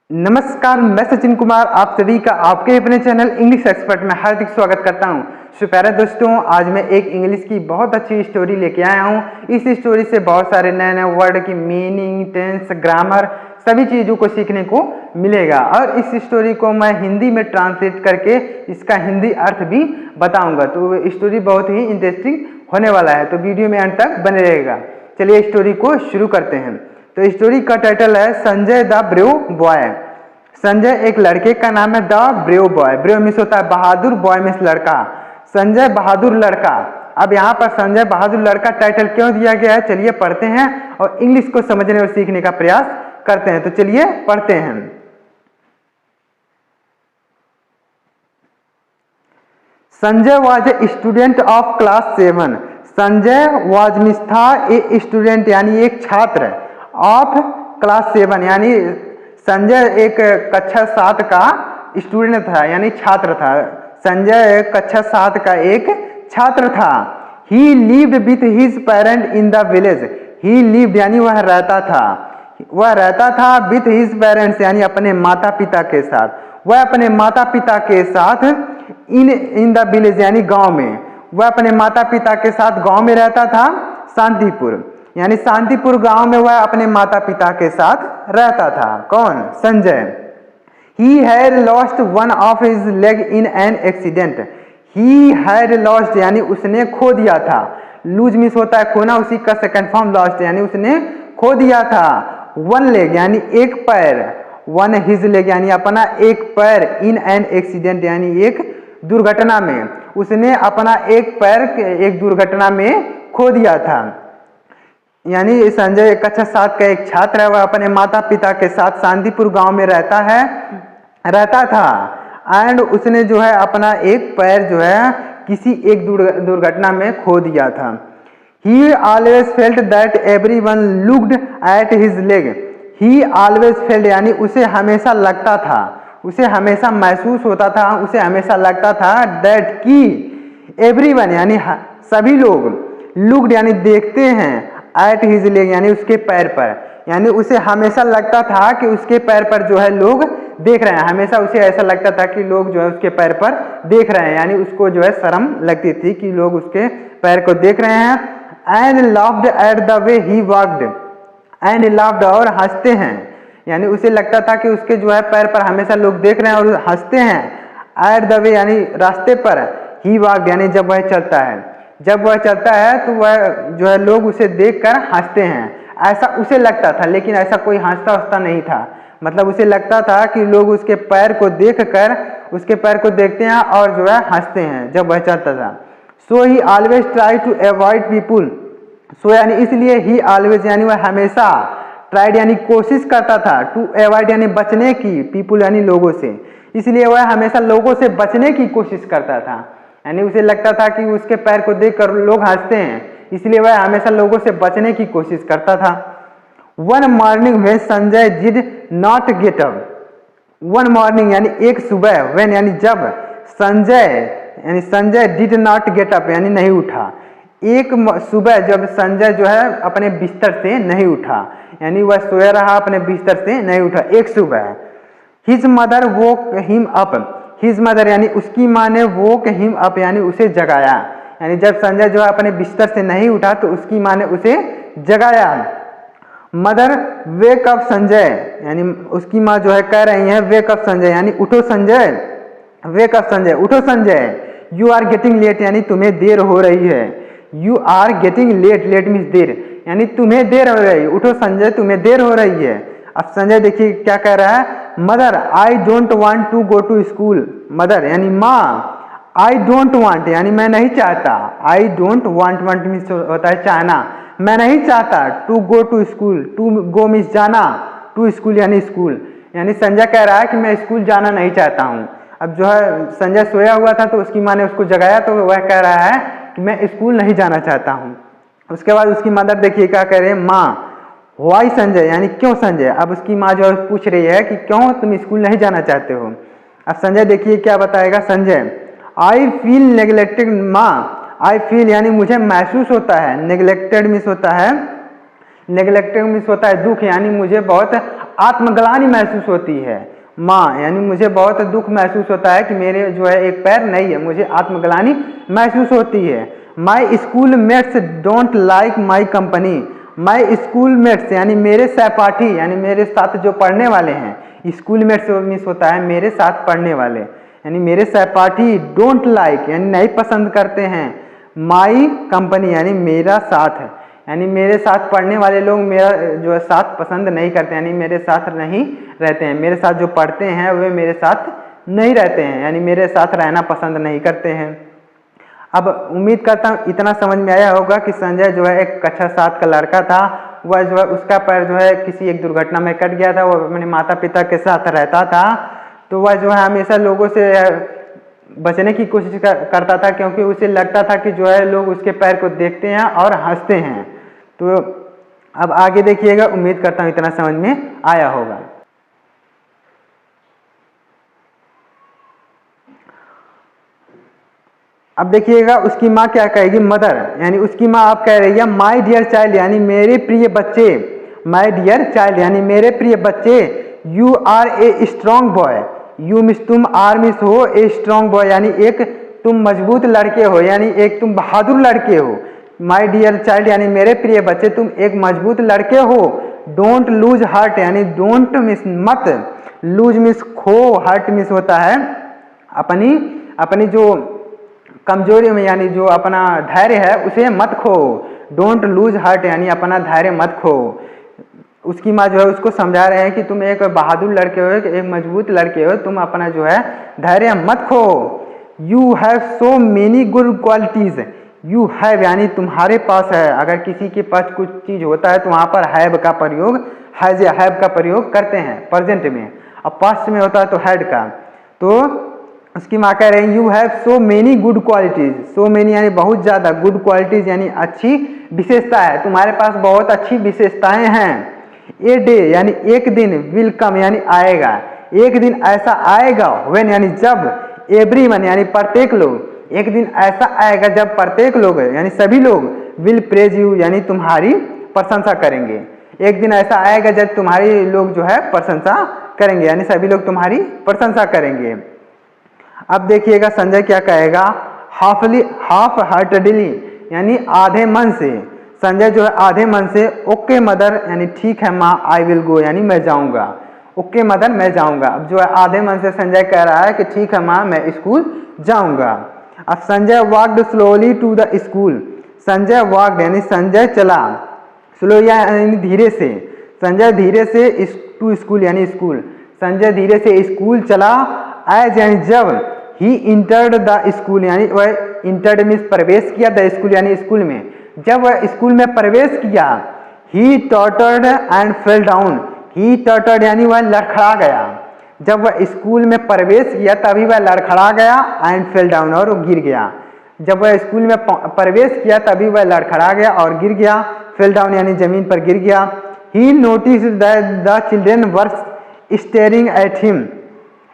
नमस्कार, मैं सचिन कुमार आप सभी का आपके अपने चैनल इंग्लिश एक्सपर्ट में हार्दिक स्वागत करता हूं। सो प्यारे दोस्तों, आज मैं एक इंग्लिश की बहुत अच्छी स्टोरी लेके आया हूं। इस स्टोरी से बहुत सारे नए नए वर्ड की मीनिंग, टेंस, ग्रामर सभी चीज़ों को सीखने को मिलेगा और इस स्टोरी को मैं हिंदी में ट्रांसलेट करके इसका हिंदी अर्थ भी बताऊंगा। तो स्टोरी बहुत ही इंटरेस्टिंग होने वाला है, तो वीडियो में अंत तक बने रहेगा। चलिए स्टोरी को शुरू करते हैं। तो स्टोरी का टाइटल है Sanjay the brave boy. Sanjay एक लड़के का नाम है, the brave boy. Brave means होता है बहादुर, बॉय मीन्स लड़का। संजय बहादुर लड़का। अब यहाँ पर संजय बहादुर लड़का टाइटल क्यों दिया गया है, चलिए पढ़ते हैं और इंग्लिश को समझने और सीखने का प्रयास करते हैं। तो चलिए पढ़ते हैं। Sanjay was a student of class 7। Sanjay was means था ए स्टूडेंट यानी एक छात्र, ऑफ क्लास 7 यानी संजय एक कक्षा 7 का स्टूडेंट था यानी छात्र था। संजय कक्षा 7 का एक छात्र था। ही lived with his parent in the village. He lived यानी वह रहता था विथ हिज पेरेंट्स यानी अपने माता पिता के साथ। वह अपने माता पिता के साथ इन द विलेज यानी गांव में। वह अपने माता पिता के साथ गांव में रहता था, शांतिपुर यानी शांतिपुर गांव में वह अपने माता पिता के साथ रहता था। कौन? Sanjay. He had lost one of his leg in an accident. He had lost यानी उसने खो दिया था। लूज मिस होता है खोना, उसी का सेकंड फॉर्म लॉस्ट यानी उसने खो दिया था। वन लेग यानी एक पैर, वन हिज लेग यानी अपना एक पैर, इन एन एक्सीडेंट यानी एक दुर्घटना में। उसने अपना एक पैर एक दुर्घटना में खो दिया था। यानी संजय कक्षा 7 का एक छात्र है, वह अपने माता पिता के साथ शांतिपुर गांव में रहता था एंड उसने जो है अपना एक पैर जो है किसी एक दुर्घटना में खो दिया था। He always felt that everyone looked at his leg. He always felt यानी उसे हमेशा लगता था, उसे हमेशा महसूस होता था, उसे हमेशा लगता था that कि everyone यानी सभी लोग, looked यानी देखते हैं, at his leg यानी उसके पैर पर, यानी उसे हमेशा लगता था कि उसके पैर पर जो है लोग देख रहे हैं। हमेशा उसे ऐसा लगता था कि लोग जो है उसके पैर पर देख रहे हैं, यानी उसको जो है शर्म लगती थी कि लोग उसके पैर को देख रहे हैं। And laughed at the way he walked. And laughed और हंसते हैं, यानी उसे लगता था कि उसके जो है पैर पर हमेशा लोग देख रहे हैं और हंसते हैं। एट द वे यानी रास्ते पर, ही वॉक्ड यानी जब वह चलता है, जब वह चलता है तो वह जो है लोग उसे देखकर हंसते हैं, ऐसा उसे लगता था। लेकिन ऐसा कोई हंसता नहीं था, मतलब उसे लगता था कि लोग उसके पैर को देखकर उसके पैर को देखते हैं और जो है हंसते हैं जब वह चलता था। So he always try to avoid people. So यानी इसलिए ही ऑलवेज यानी वह हमेशा, ट्राइड यानी कोशिश करता था, टू अवॉइड यानी बचने की, पीपुल यानी लोगों से, इसलिए वह हमेशा लोगों से बचने की कोशिश करता था। यानी उसे लगता था कि उसके पैर को देखकर लोग हंसते हैं, इसलिए वह हमेशा लोगों से बचने की कोशिश करता था। One morning when Sanjay did not get up. One morning यानी एक सुबह, व्हेन यानी जब, Sanjay did not get up यानी नहीं उठा। एक सुबह जब संजय जो है अपने बिस्तर से नहीं उठा, यानी वह सोया रहा अपने बिस्तर से नहीं उठा एक सुबह। हिज मदर वोक हिम अप। हिज मदर यानी उसकी माँ ने वोक हिम अप यानी उसे जगाया, यानी जब संजय जो है अपने बिस्तर से नहीं उठा तो उसकी माँ ने उसे जगाया। मदर वेक अप संजय यानी उसकी माँ जो है कह रही है वेक अप संजय यानी उठो संजय, वेक अप संजय उठो Sanjay. You are getting late यानी तुम्हें देर हो रही है। You are getting late, late means देर, यानी तुम्हें देर हो रही है, उठो संजय तुम्हें देर हो रही है। अब संजय देखिए क्या कह रहा है, mother I don't want to go to school. Mother यानी माँ, आई डोंट वांट यानी मैं नहीं चाहता, I don't want, want means होता है चाहना, मैं नहीं चाहता, to go to school, to go means जाना, टू स्कूल यानी स्कूल, यानी संजय कह रहा है कि मैं स्कूल जाना नहीं चाहता हूँ। अब जो है संजय सोया हुआ था तो उसकी माँ ने उसको जगाया तो वह कह रहा है कि मैं स्कूल नहीं जाना चाहता हूँ। उसके बाद उसकी मदर देखिए क्या कह रहे हैं, माँ वाई संजय यानी क्यों संजय। अब उसकी माँ जो है पूछ रही है कि क्यों तुम स्कूल नहीं जाना चाहते हो। अब संजय देखिए क्या बताएगा संजय, आई फील नेग्लेक्टेड माँ। आई फील यानी मुझे महसूस होता है, नेग्लेक्टेड मीन्स होता है दुख, यानी मुझे बहुत आत्मग्लानि महसूस होती है। माँ यानी मुझे बहुत दुख महसूस होता है कि मेरे जो है एक पैर नहीं है, मुझे आत्मग्लानि महसूस होती है। My school mates don't like my company. My school mates यानी मेरे सहपाठी यानी मेरे साथ जो पढ़ने वाले हैं, स्कूल मेट्स मिस होता है मेरे साथ पढ़ने वाले, यानी मेरे सहपाठी डोंट लाइक यानी नहीं पसंद करते हैं, माई कंपनी यानी मेरा साथ है, यानी मेरे साथ पढ़ने वाले लोग मेरा जो है साथ पसंद नहीं करते, यानी मेरे साथ नहीं रहते हैं, मेरे साथ जो पढ़ते हैं वे मेरे साथ नहीं रहते हैं, यानी मेरे साथ रहना पसंद नहीं करते हैं। अब उम्मीद करता हूँ इतना समझ में आया होगा कि संजय जो है एक कक्षा 7 का लड़का था, वह जो है उसका पैर जो है किसी एक दुर्घटना में कट गया था, वो अपने माता पिता के साथ रहता था, तो वह जो है हमेशा लोगों से बचने की कोशिश करता था, क्योंकि उसे लगता था कि जो है लोग उसके पैर को देखते हैं और हंसते हैं। तो अब आगे देखिएगा, उम्मीद करता हूँ इतना समझ में आया होगा। अब देखिएगा उसकी माँ क्या कहेगी, मदर यानी उसकी माँ आप कह रही है माय डियर चाइल्ड यानी मेरे प्रिय बच्चे, माय डियर चाइल्ड यानी मेरे प्रिय बच्चे, you are a strong boy, you means तुम, आर मिस हो, ए स्ट्रॉन्ग बॉय यानी एक तुम मजबूत लड़के हो, यानी एक तुम बहादुर लड़के हो। माय डियर चाइल्ड यानी मेरे प्रिय बच्चे तुम एक मजबूत लड़के हो। डोंट लूज हार्ट यानी डोंट मिस मत, लूज मिस खो, हार्ट मिस होता है अपनी जो कमजोरी में यानी जो अपना धैर्य है उसे मत खो। डोंट लूज हार्ट यानी अपना धैर्य मत खो। उसकी माँ जो है उसको समझा रहे हैं कि तुम एक बहादुर लड़के हो, एक मजबूत लड़के हो, तुम अपना जो है धैर्य मत खो। You have so many good qualities, you have यानी तुम्हारे पास है, अगर किसी के पास कुछ चीज होता है तो वहां पर हैव का प्रयोग, हैज या हैव का प्रयोग करते हैं प्रेजेंट में, अब पास्ट में होता है तो हैड का। तो उसकी माँ कह रहे हैं you have so many good qualities, so many यानी बहुत ज्यादा, गुड क्वालिटीज यानी अच्छी विशेषता है, तुम्हारे पास बहुत अच्छी विशेषताएं हैं। ए डे यानी एक दिन, विल कम यानी आएगा, एक दिन ऐसा आएगा, व्हेन यानी जब, एवरीवन यानी प्रत्येक लोग, एक दिन ऐसा आएगा जब प्रत्येक लोग यानी सभी लोग, विल प्रेज यू यानी तुम्हारी प्रशंसा करेंगे, एक दिन ऐसा आएगा जब तुम्हारी लोग जो है प्रशंसा करेंगे, यानी सभी लोग तुम्हारी प्रशंसा करेंगे। अब देखिएगा संजय क्या कहेगा, हाफ हार्टेडली यानी आधे मन से, संजय जो है आधे मन से, ओके मदर यानी ठीक है माँ, आई विल गो यानी मैं जाऊंगा, ओके मदर मैं जाऊंगा। अब जो है आधे मन से संजय कह रहा है कि ठीक है माँ मैं स्कूल जाऊंगा। अब Sanjay walked slowly to the school, Sanjay walked यानी संजय चला, स्लो यानी धीरे से, संजय धीरे से टू स्कूल यानी स्कूल, संजय धीरे से स्कूल चला। एज यानी जब, ही इंटर्ड द स्कूल यानी वह इंटर्ड मीन्स प्रवेश किया, द स्कूल यानी स्कूल में, जब वह स्कूल में प्रवेश किया। ही टॉटर्ड एंड फेल डाउन, ही टॉटर्ड यानी वह लड़खड़ा गया, जब वह स्कूल में प्रवेश किया तभी वह लड़खड़ा गया, एंड फेल डाउन और गिर गया, जब वह स्कूल में प्रवेश किया तभी वह लड़खड़ा गया और गिर गया, फेल डाउन यानी जमीन पर गिर गया। ही noticed that the children were staring at him,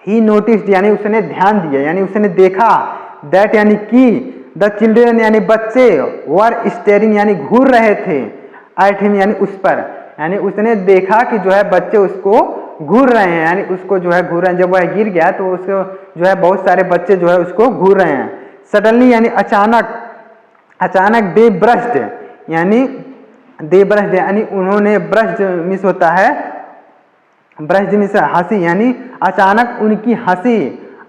he noticed यानी उसने ध्यान दिया यानी उसने देखा, दैट यानी कि, द चिल्ड्रेन यानी बच्चे, वर स्टेयरिंग यानी घूर रहे थे, एट हिम यानी उस पर, यानी उसने देखा कि जो है बच्चे उसको घूर रहे हैं, यानी उसको जो है घूर रहे हैं, जब वह गिर गया तो उसको जो है बहुत सारे बच्चे जो है उसको घूर रहे हैं। सडनली यानी अचानक, अचानक दे ब्रश्ड यानी दे ब्रश्ड यानी उन्होंने, ब्रश्ड मिस होता है, ब्रश्ड मिस हंसी यानी अचानक उनकी हंसी।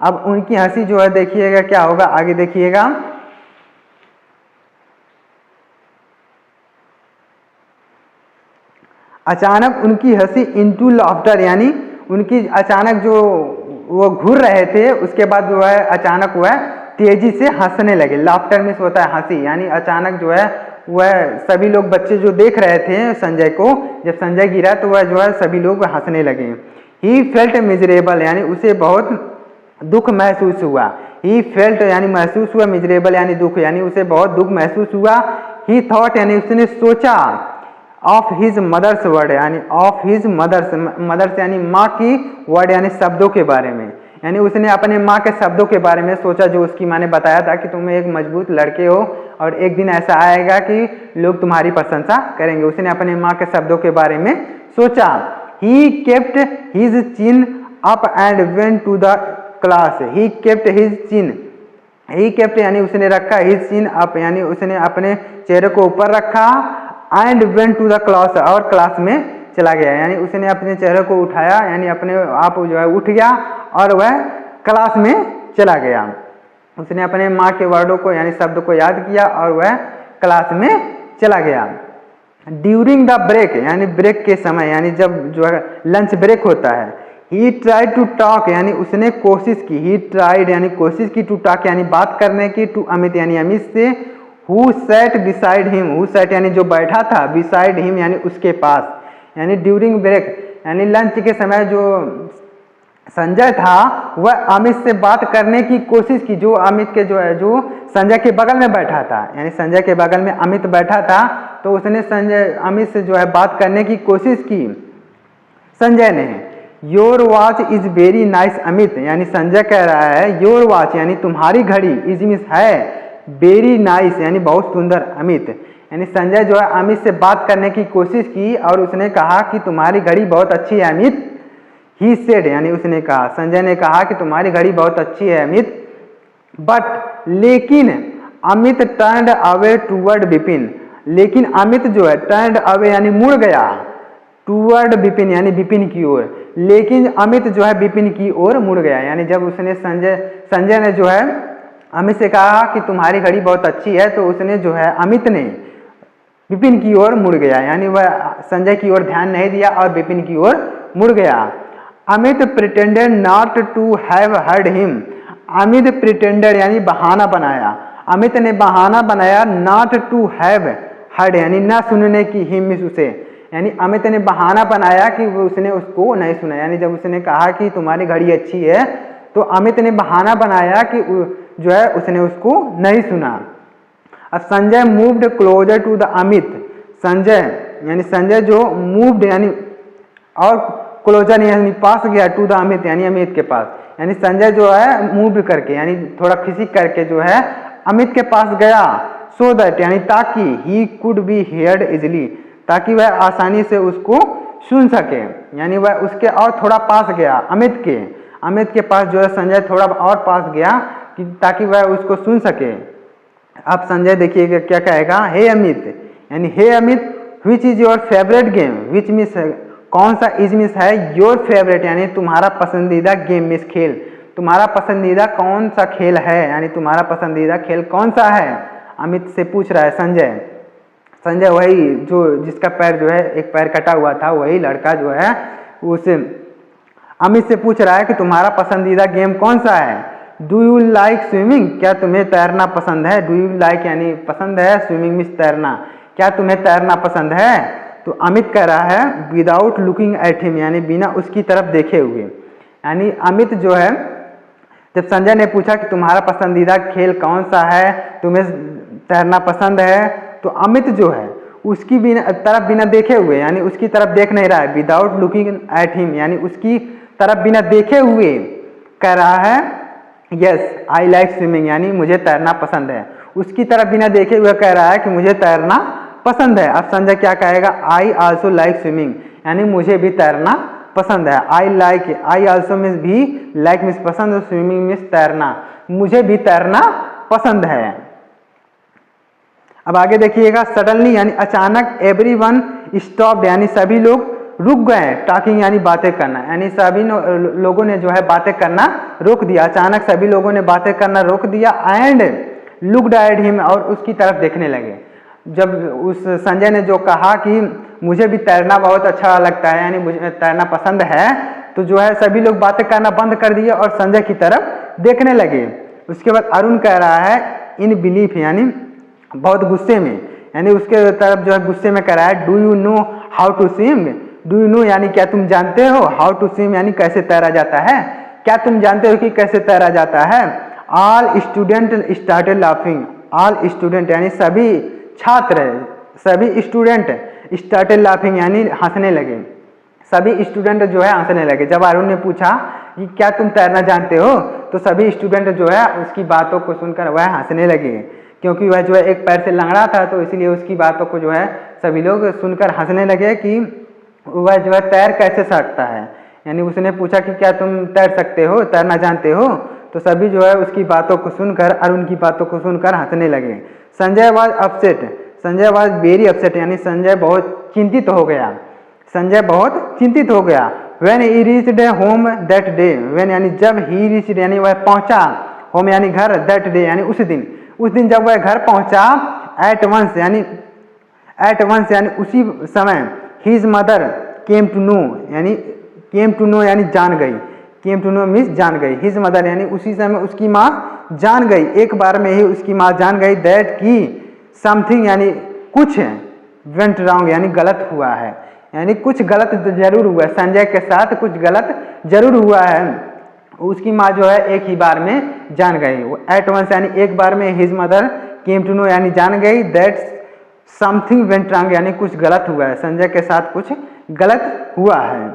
अब उनकी हंसी जो है देखिएगा क्या होगा, आगे देखिएगा। अचानक उनकी हंसी इनटू लाफ्टर यानी उनकी अचानक जो वो घूर रहे थे उसके बाद जो है अचानक वह तेजी से हंसने लगे, लाफ्टर मीन्स होता है हंसी, यानी अचानक जो है वह सभी लोग बच्चे जो देख रहे थे संजय को, जब संजय गिरा तो वह जो है सभी लोग हंसने लगे। ही फेल्ट मिजरेबल यानी उसे बहुत दुख महसूस हुआ, ही फेल्ट यानी महसूस हुआ, मिजरेबल यानी दुख यानी उसे बहुत दुख महसूस हुआ। ही थॉट यानी उसने सोचा, ऑफ हिज मदर्स वर्ड यानी ऑफ हिज मदर्स, मदर्स यानी माँ की, वर्ड यानी शब्दों के बारे में, यानी उसने अपने माँ के शब्दों के बारे में सोचा, जो उसकी माँ ने बताया था कि तुम एक मजबूत लड़के हो और एक दिन ऐसा आएगा कि लोग तुम्हारी प्रशंसा करेंगे, उसने अपने माँ के शब्दों के बारे में सोचा। He kept his chin up and went to the class. He kept his chin, he kept यानी उसने रखा, हिज चिन अप यानी उसने अपने चेहरे को ऊपर रखा, and went to the class और क्लास में चला गया, यानी उसने अपने चेहरे को उठाया यानी अपने आप जो है उठ गया और वह क्लास में चला गया। उसने अपने माँ के वर्डों को यानी शब्द को याद किया और वह क्लास में चला गया। ड्यूरिंग द ब्रेक यानी ब्रेक के समय यानी जब जो है लंच ब्रेक होता है। ही ट्राइड टू टॉक यानी उसने कोशिश की, ही ट्राइड यानी कोशिश की, टू टॉक यानी बात करने की, टू अमित यानी अमित से, who sat beside him, who sat यानी जो बैठा था, बिसाइड हिम यानी उसके पास, यानी ड्यूरिंग ब्रेक यानी लंच के समय जो संजय था वह अमित से बात करने की कोशिश की, जो अमित के जो है जो संजय के बगल में बैठा था, यानी संजय के बगल में अमित बैठा था तो उसने संजय अमित से जो है बात करने की कोशिश की संजय ने। Your watch is very nice Amit, यानी संजय कह रहा है योर वॉच यानी तुम्हारी घड़ी, इज मिस है, वेरी नाइस यानी बहुत सुंदर अमित, यानी संजय जो है अमित से बात करने की कोशिश की और उसने कहा कि तुम्हारी घड़ी बहुत अच्छी है अमित। ही सेड यानी उसने कहा, संजय ने कहा कि तुम्हारी घड़ी बहुत अच्छी है अमित, बट लेकिन Amit turned away toward Vipin, लेकिन अमित जो है टर्न्ड अवे यानी मुड़ गया, टूवर्ड विपिन यानी विपिन की ओर, लेकिन अमित जो है विपिन की ओर मुड़ गया, यानी जब उसने संजय ने जो है अमित से कहा कि तुम्हारी घड़ी बहुत अच्छी है तो उसने जो है अमित ने विपिन की ओर मुड़ गया, यानी वह संजय की ओर ध्यान नहीं दिया और विपिन की ओर मुड़ गया। Amit pretended not to have heard him, Amit pretended यानी बहाना बनाया, अमित ने बहाना बनाया नॉट टू हैव हर्ड यानी न सुनने की, हिम उसे, यानी अमित ने बहाना बनाया कि उसने उसको नहीं सुना, यानी जब उसने कहा कि तुम्हारी घड़ी अच्छी है तो अमित ने बहाना बनाया कि जो है उसने उसको नहीं सुना। अब Sanjay moved closer to the Amit, Sanjay यानी संजय जो मूव्ड यानी और क्लोजर यानी पास गया टू द अमित यानी अमित के पास, यानी संजय जो है मूव करके यानी थोड़ा खिसिक करके जो है अमित के पास गया, सो दैट यानी ताकि he could be heard easily, ताकि वह आसानी से उसको सुन सके, यानी वह उसके और थोड़ा पास गया अमित के पास जो है संजय थोड़ा और पास गया कि ताकि वह उसको सुन सके। अब संजय देखिएगा क्या कहेगा, हे अमित यानी hey Amit, which is your favourite game, which means कौन सा, इज मीन्स है योर फेवरेट यानी तुम्हारा पसंदीदा गेम मीन्स खेल, तुम्हारा पसंदीदा कौन सा खेल है, यानी तुम्हारा पसंदीदा खेल कौन सा है, अमित से पूछ रहा है संजय वही जो जिसका पैर जो है एक पैर कटा हुआ था वही लड़का जो है उस अमित से पूछ रहा है कि तुम्हारा पसंदीदा गेम कौन सा है। डू यू लाइक स्विमिंग, क्या तुम्हें तैरना पसंद है, डू यू लाइक यानी पसंद है, स्विमिंग मीन्स तैरना, क्या तुम्हें तैरना पसंद है। तो अमित कह रहा है विदाउट लुकिंग एट हिम यानी बिना उसकी तरफ देखे हुए, यानी अमित जो है जब संजय ने पूछा कि तुम्हारा पसंदीदा खेल कौन सा है, तुम्हें तैरना पसंद है, तो अमित जो है उसकी तरफ बिना देखे हुए यानी उसकी तरफ देख नहीं रहा है, विदाउट लुकिंग एट हिम यानी उसकी तरफ बिना देखे हुए कह रहा है यस आई लाइक स्विमिंग यानी मुझे तैरना पसंद है, उसकी तरफ बिना देखे हुए कह रहा है कि मुझे तैरना पसंद है। अब संजय क्या कहेगा, आई आल्सो लाइक स्विमिंग यानी मुझे भी तैरना पसंद है, आई आल्सो मीन्स भी, लाइक मीन्स पसंद, स्विमिंग मीन्स तैरना, मुझे भी तैरना पसंद है। अब आगे देखिएगा, सडनली यानी अचानक, एवरीवन स्टॉप यानी सभी लोग रुक गए, टॉकिंग यानी बातें करना, यानी सभी लोगों ने जो है बातें करना रोक दिया, अचानक सभी लोगों ने बातें करना रोक दिया, एंड लुक्ड एट हिम और उसकी तरफ देखने लगे। जब उस संजय ने जो कहा कि मुझे भी तैरना बहुत अच्छा लगता है यानी मुझे तैरना पसंद है, तो जो है सभी लोग बातें करना बंद कर दिए और संजय की तरफ देखने लगे। उसके बाद अरुण कह रहा है इन बिलीफ यानी बहुत गुस्से में, यानी उसके तरफ जो है गुस्से में कह रहा है do you know how to swim, do you know यानी क्या तुम जानते हो, हाउ टू स्विम यानी कैसे तैरा जाता है, क्या तुम जानते हो कि कैसे तैरा जाता है। All student started laughing, all student यानी सभी छात्र, सभी स्टूडेंट स्टार्टेड लाफिंग यानी हंसने लगे, सभी स्टूडेंट जो है हंसने लगे। जब अरुण ने पूछा कि क्या तुम तैरना जानते हो, तो सभी स्टूडेंट जो है उसकी बातों को सुनकर वह हंसने लगे, क्योंकि वह जो है एक पैर से लंगड़ा था तो इसलिए उसकी बातों को जो है सभी लोग सुनकर हंसने लगे कि वह जो है तैर कैसे सकता है, यानी उसने पूछा कि क्या तुम तैर सकते हो, तैरना जानते हो। तो सभी जो है उसकी बातों को सुनकर और उनकी बातों को सुनकर हंसने लगे। Sanjay was upset, Sanjay was very upset, यानी संजय बहुत चिंतित हो गया, संजय बहुत चिंतित हो गया। When he reached home that day, when यानी जब, ही रीच्ड यानी वह पहुंचा, होम यानी घर, दैट डे यानी उस दिन जब वह घर पहुंचा, एट वंस यानी उसी समय, his mother came to know, यानी केम टू नो यानी जान गई, केम टू नो मीन्स जान गई, हिज मदर यानी उसी समय उसकी माँ जान गई, एक बार में ही उसकी माँ जान गई, दैट की समथिंग यानी कुछ वेंट रॉन्ग यानी गलत हुआ है, यानी कुछ गलत जरूर हुआ है, संजय के साथ कुछ गलत जरूर हुआ है। उसकी माँ जो है एक ही बार में जान गई, एट वंस यानी एक बार में, his mother came to know यानी जान गई, दैट समथिंग वेंट रॉन्ग यानी कुछ गलत हुआ है, संजय के साथ कुछ गलत हुआ है।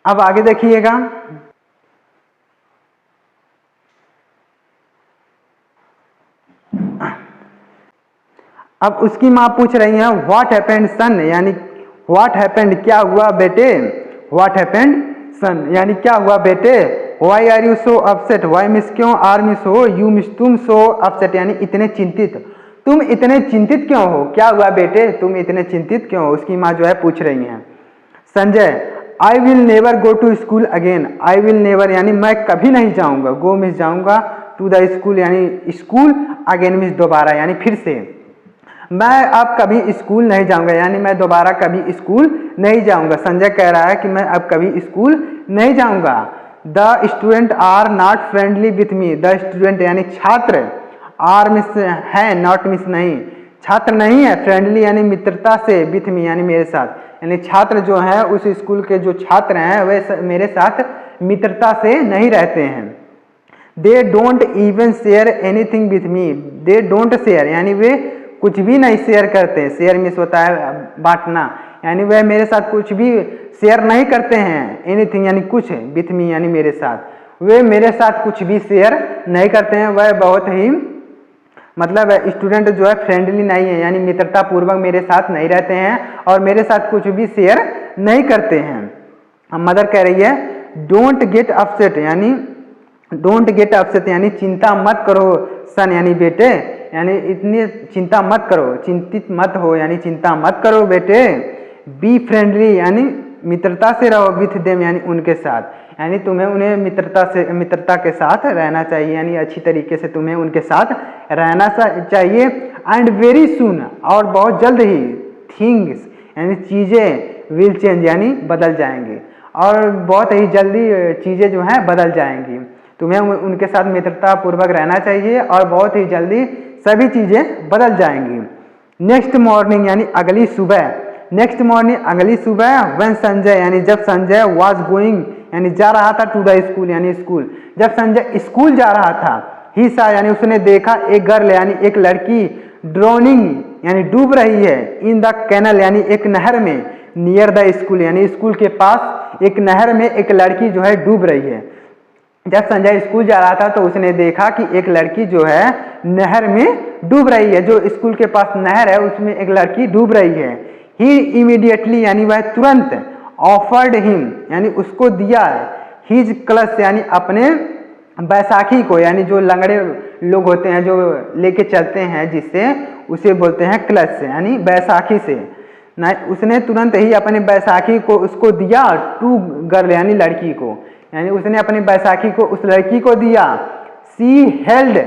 अब आगे देखिएगा, अब उसकी माँ पूछ रही है व्हाट हैपेंड सन, यानी व्हाट हैपेंड क्या हुआ बेटे, व्हाट हैपेंड सन यानी क्या हुआ बेटे, why are you so upset, why means क्यों, आर मिस हो, यू मिस तुम, सो अपसेट यानी इतने चिंतित, तुम इतने चिंतित क्यों हो, क्या हुआ बेटे तुम इतने चिंतित क्यों हो, उसकी माँ जो है पूछ रही हैं। Sanjay I will never go to school again, I will never यानी मैं कभी नहीं जाऊंगा, गो मिस जाऊंगा, टू द स्कूल यानी स्कूल, अगेन मिस दोबारा यानी फिर से, मैं अब कभी स्कूल नहीं जाऊंगा, यानी मैं दोबारा कभी स्कूल नहीं जाऊंगा। संजय कह रहा है कि मैं अब कभी स्कूल नहीं जाऊंगा। The student are not friendly with me, the student यानी छात्र, आर मिस है, नॉट मिस नहीं, छात्र नहीं है, फ्रेंडली यानी मित्रता से, विथ मी यानी मेरे साथ, यानी छात्र जो है उस स्कूल के जो छात्र हैं वे मेरे साथ मित्रता से नहीं रहते हैं। They don't even share anything with me, they don't share यानी वे कुछ भी नहीं शेयर करते, शेयर मिस होता है बांटना, यानी वह मेरे साथ कुछ भी शेयर नहीं करते हैं, एनीथिंग यानी कुछ, विथ मी यानी मेरे साथ, वे मेरे साथ कुछ भी शेयर नहीं करते हैं, वह बहुत ही मतलब स्टूडेंट जो है फ्रेंडली नहीं है, यानी मित्रता पूर्वक मेरे साथ नहीं रहते हैं और मेरे साथ कुछ भी शेयर नहीं करते हैं। मदर कह रही है डोंट गेट अपसेट, यानी डोंट गेट अपसेट यानी चिंता मत करो, सन यानी बेटे, यानी इतनी चिंता मत करो, चिंतित मत हो यानी चिंता मत करो बेटे। बी फ्रेंडली यानी मित्रता से रहो, विथ देम यानी उनके साथ, यानी तुम्हें उन्हें मित्रता के साथ रहना चाहिए, यानी अच्छी तरीके से तुम्हें उनके साथ रहना चाहिए। एंड वेरी सून और बहुत जल्द ही, थिंग्स यानी चीज़ें, विल चेंज यानी बदल जाएंगी, और बहुत ही जल्दी चीज़ें जो हैं बदल जाएंगी, तुम्हें उनके साथ मित्रता पूर्वक रहना चाहिए और बहुत ही जल्दी सभी चीज़ें बदल जाएंगी। नेक्स्ट मॉर्निंग यानी अगली सुबह, नेक्स्ट मॉर्निंग अगली सुबह, व्हेन संजय यानी जब संजय वाज गोइंग यानी जा रहा था, टू द स्कूल यानी स्कूल, जब संजय स्कूल जा रहा था, ही सा यानी उसने देखा एक गर्ल यानी एक लड़की, ड्रोनिंग यानी डूब रही है, इन द कैनल यानी एक नहर में, नियर द स्कूल यानी स्कूल के पास एक नहर में एक लड़की जो है डूब रही है। जब संजय स्कूल जा रहा था तो उसने देखा कि एक लड़की जो है नहर में डूब रही है, जो स्कूल के पास नहर है उसमें एक लड़की डूब रही है। ही इमीडिएटली यानी वह तुरंत, ऑफर्ड हिम यानी उसको दिया, हिज क्लच यानी अपने बैसाखी को, यानी जो लंगड़े लोग होते हैं जो लेके चलते हैं जिससे, उसे बोलते हैं क्लच यानी बैसाखी से, ना उसने तुरंत ही अपने बैसाखी को उसको दिया, टू गर्ल यानी लड़की को, यानी उसने अपनी बैसाखी को उस लड़की को दिया। She held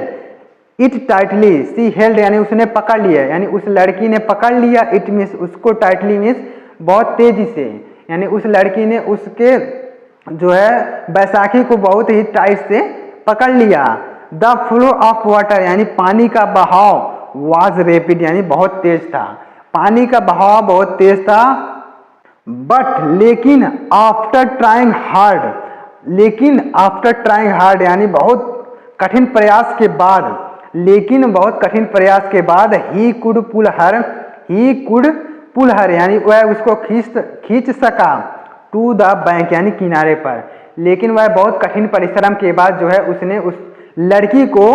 it tightly, she held यानी उसने पकड़ लिया, यानी उस लड़की ने पकड़ लिया, इट मीन्स उसको, टाइटली मीन्स बहुत तेजी से, यानी उस लड़की ने उसके जो है बैसाखी को बहुत ही टाइट से पकड़ लिया। द फ्लो ऑफ वाटर यानी पानी का बहाव, वाज रेपिड यानी बहुत तेज था, पानी का बहाव बहुत तेज था। बट लेकिन, आफ्टर ट्राइंग हार्ड, लेकिन आफ्टर ट्राइंग हार्ड यानी बहुत कठिन प्रयास के बाद, लेकिन बहुत कठिन प्रयास के बाद, he could pull her, he could पुल हर यानी वह उसको खींच सका, टू द बैंक यानी किनारे पर, लेकिन वह बहुत कठिन परिश्रम के बाद जो है उसने उस लड़की को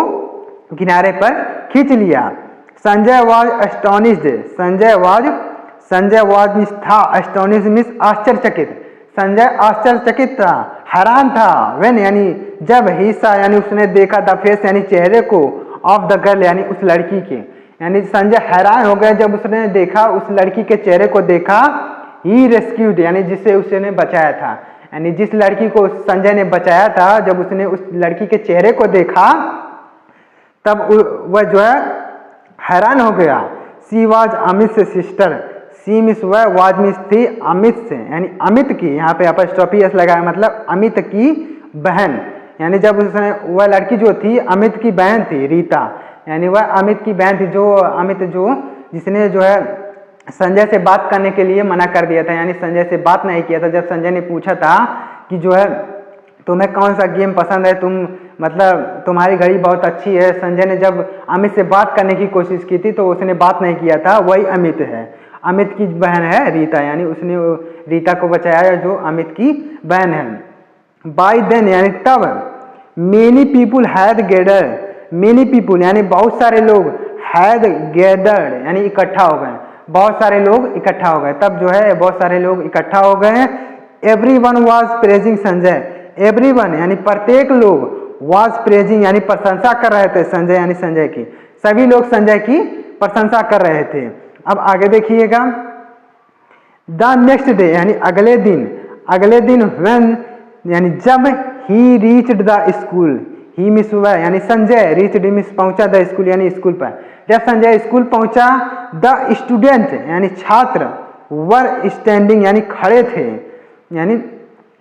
किनारे पर खींच लिया। Sanjay was astonished, Sanjay was miss था, एस्टोनिश मिस आश्चर्यचकित, संजय आश्चर्यचकित था, हैरान था, व्हेन यानी जब, ही सा यानी उसने देखा, द फेस यानी चेहरे को, ऑफ द गर्ल यानी उस लड़की के, यानी संजय हैरान हो गया जब उसने देखा, उस लड़की के चेहरे को देखा, ही रेस्क्यूड यानी जिसे उसने बचाया था, यानी जिस लड़की को संजय ने बचाया था, जब उसने उस लड़की के चेहरे को देखा तब वह जो है हैरान हो गया। सी वाज अमित से सिस्टर, सी मिस वह वाज मिस थी अमित से, यानी अमित की, यहाँ पे अपॉस्ट्रोफी एस लगाया, मतलब अमित की बहन, यानी जब उसने, वह लड़की जो थी अमित की बहन थी, रीता, यानी वह अमित की बहन थी, जो अमित जो जिसने जो है संजय से बात करने के लिए मना कर दिया था, यानी संजय से बात नहीं किया था। जब संजय ने पूछा था कि जो है तुम्हें कौन सा गेम पसंद है, तुम मतलब तुम्हारी घड़ी बहुत अच्छी है, संजय ने जब अमित से बात करने की कोशिश की थी तो उसने बात नहीं किया था, वही अमित है, अमित की बहन है रीता, यानी उसने रीता को बचाया जो अमित की बहन है। बाय देन यानी तब, many people had gathered, many people यानी बहुत सारे लोग, हैड गैदर्ड यानी इकट्ठा हो गए, बहुत सारे लोग इकट्ठा हो गए, तब जो है बहुत सारे लोग इकट्ठा हो गए। Everyone was praising Sanjay, everyone यानी प्रत्येक लोग, वाज प्रेजिंग यानी प्रशंसा कर रहे थे संजय यानी संजय की, सभी लोग संजय की प्रशंसा कर रहे थे। अब आगे देखिएगा, द नेक्स्ट डे यानी अगले दिन, अगले दिन व्हेन यानी जब, ही reached the school, he miss हुआ यानी संजय, रीच्ड मिस पहुंचा, द स्कूल यानी स्कूल पर, जब संजय स्कूल पहुंचा, द स्टूडेंट यानी छात्र, वर स्टैंडिंग यानी खड़े थे, यानी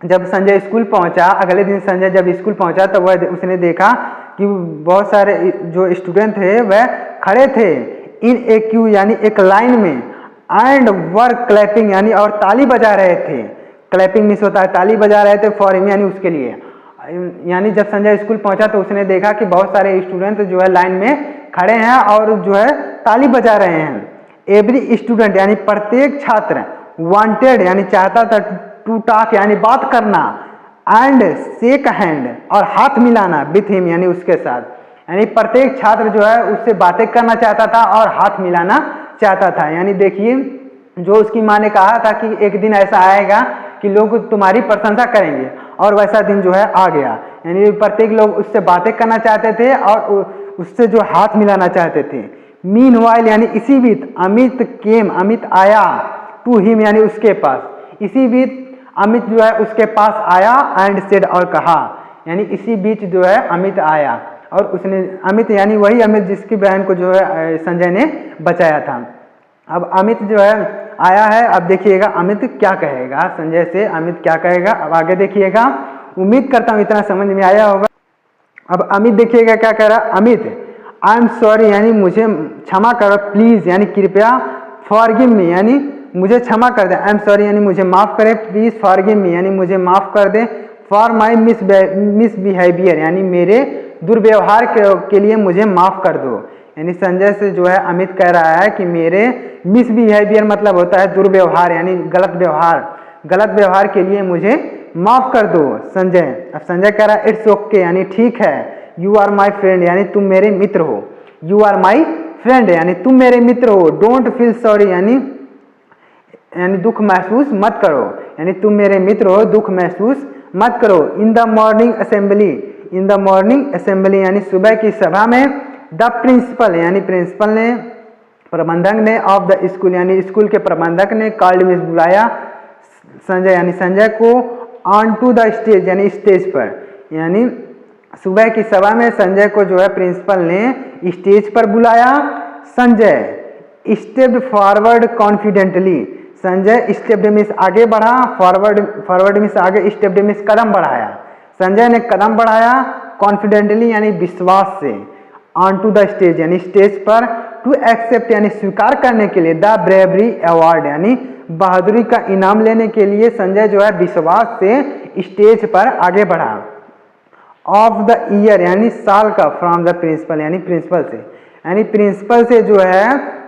जब संजय स्कूल पहुंचा, अगले दिन संजय जब स्कूल पहुंचा तो वह उसने देखा कि बहुत सारे जो स्टूडेंट थे वह खड़े थे, इन ए क्यू यानी एक लाइन में, एंड वर क्लैपिंग यानी और ताली बजा रहे थे, क्लैपिंग मिस होता है, ताली बजा रहे थे फॉर हिम यानी उसके लिए, यानी जब संजय स्कूल पहुंचा तो उसने देखा कि बहुत सारे स्टूडेंट जो है लाइन में खड़े हैं और जो है ताली बजा रहे हैं। एवरी स्टूडेंट यानी प्रत्येक छात्र, वांटेड यानी चाहता था, टू टॉक यानी बात करना, एंड शेक हैंड और हाथ मिलाना, विथ हिम यानी उसके साथ, यानी प्रत्येक छात्र जो है उससे बातें करना चाहता था और हाथ मिलाना चाहता था। यानी देखिए जो उसकी माँ ने कहा था कि एक दिन ऐसा आएगा कि लोग तुम्हारी प्रशंसा करेंगे, और वैसा दिन जो है आ गया, यानी प्रत्येक लोग उससे बातें करना चाहते थे और उससे जो हाथ मिलाना चाहते थे। मीनवाइल यानी इसी बीच, अमित केम अमित आया, टू हिम यानी उसके पास, इसी बीच अमित जो है उसके पास आया, एंड सेड और कहा, यानी इसी बीच जो है अमित आया और उसने, अमित यानी वही अमित जिसकी बहन को जो है संजय ने बचाया था। अब अमित जो है आया है, अब देखिएगा अमित क्या कहेगा संजय से, अमित क्या कहेगा अब आगे देखिएगा, उम्मीद करता हूँ इतना समझ में आया होगा। अब अमित देखिएगा क्या कह रहा है, अमित आई एम सॉरी यानी मुझे क्षमा करो, प्लीज यानी कृपया, फॉरगिव मी यानी मुझे क्षमा कर दे, आई एम सॉरी यानी मुझे माफ करे, प्लीज फॉरगिव मी यानी मुझे माफ कर दे, फॉर माई मिसबिहेवियर यानी मेरे दुर्व्यवहार के लिए मुझे माफ कर दो। यानी संजय से जो है अमित कह रहा है कि मेरे मिसबिहेवियर मतलब होता है दुर्व्यवहार यानी गलत व्यवहार, गलत व्यवहार के लिए मुझे माफ कर दो संजय। अब संजय कह रहा है इट्स ओके यानी ठीक है, यू आर माई फ्रेंड यानी तुम मेरे मित्र हो, यू आर माई फ्रेंड यानी तुम मेरे मित्र हो, डोंट फील सॉरी यानी दुख महसूस मत करो, यानी तुम मेरे मित्र हो, दुख महसूस मत करो। In the morning assembly, in the morning assembly यानी सुबह की सभा में, द प्रिंसिपल यानी प्रिंसिपल ने, प्रबंधक ने, ऑफ द स्कूल यानी स्कूल के प्रबंधक ने, कॉल्ड मिस बुलाया संजय यानी संजय को, ऑन टू द स्टेज यानी स्टेज पर, यानी सुबह की सभा में संजय को जो है प्रिंसिपल ने स्टेज पर बुलाया। Sanjay stepped forward confidently, Sanjay stepped miss आगे बढ़ा, फॉरवर्ड मिस आगे, स्टेप्ड मिस कदम बढ़ाया, संजय ने कदम बढ़ाया, कॉन्फिडेंटली यानी विश्वास से, ऑन टू द स्टेज यानी स्टेज पर, टू एक्सेप्ट यानी स्वीकार करने के लिए, द ब्रेवरी अवार्ड यानी बहादुरी का इनाम लेने के लिए संजय जो है विश्वास से स्टेज पर आगे बढ़ा। ऑफ द ईयर यानी साल का, फ्रॉम द प्रिंसिपल यानी प्रिंसिपल से, यानी प्रिंसिपल से जो है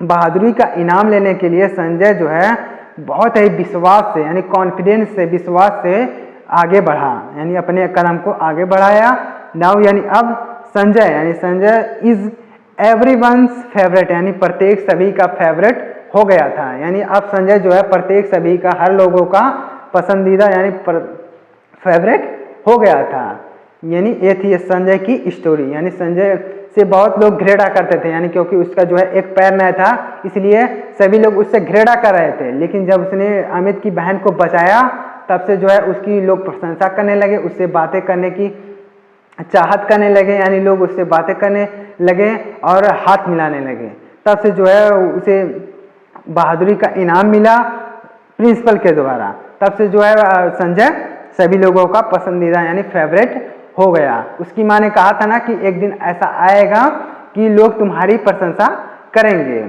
बहादुरी का इनाम लेने के लिए संजय जो है बहुत ही विश्वास से यानी कॉन्फिडेंस से, विश्वास से आगे बढ़ा, यानी अपने कदम को आगे बढ़ाया। नाउ यानी अब संजय यानी संजय इज एवरीवन्स फेवरेट यानी प्रत्येक सभी का फेवरेट हो गया था। यानी अब संजय जो है प्रत्येक सभी का, हर लोगों का पसंदीदा यानी फेवरेट हो गया था। यानी ये थी संजय की स्टोरी। यानी संजय से बहुत लोग घृणा करते थे, यानी क्योंकि उसका जो है एक पैर नहीं था, इसलिए सभी लोग उससे घृणा कर रहे थे। लेकिन जब उसने अमित की बहन को बचाया, तब से जो है उसकी लोग प्रशंसा करने लगे, उससे बातें करने की चाहत करने लगे, यानी लोग उससे बातें करने लगे और हाथ मिलाने लगे। तब से जो है उसे बहादुरी का इनाम मिला प्रिंसिपल के द्वारा। तब से जो है संजय सभी लोगों का पसंदीदा यानी फेवरेट हो गया। उसकी माँ ने कहा था ना कि एक दिन ऐसा आएगा कि लोग तुम्हारी प्रशंसा करेंगे,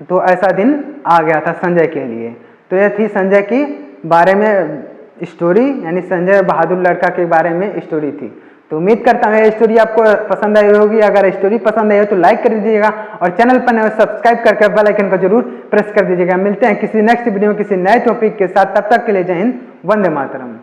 तो ऐसा दिन आ गया था संजय के लिए। तो यह थी संजय की बारे में स्टोरी, यानी संजय बहादुर लड़का के बारे में स्टोरी थी। तो उम्मीद करता हूँ ये स्टोरी आपको पसंद आई होगी। अगर स्टोरी पसंद आई हो तो लाइक कर दीजिएगा और चैनल पर नए सब्सक्राइब करके बेल आइकन को जरूर प्रेस कर दीजिएगा। मिलते हैं किसी नेक्स्ट वीडियो में किसी नए टॉपिक के साथ, तब तक के लिए जय हिंद, वंदे मातरम।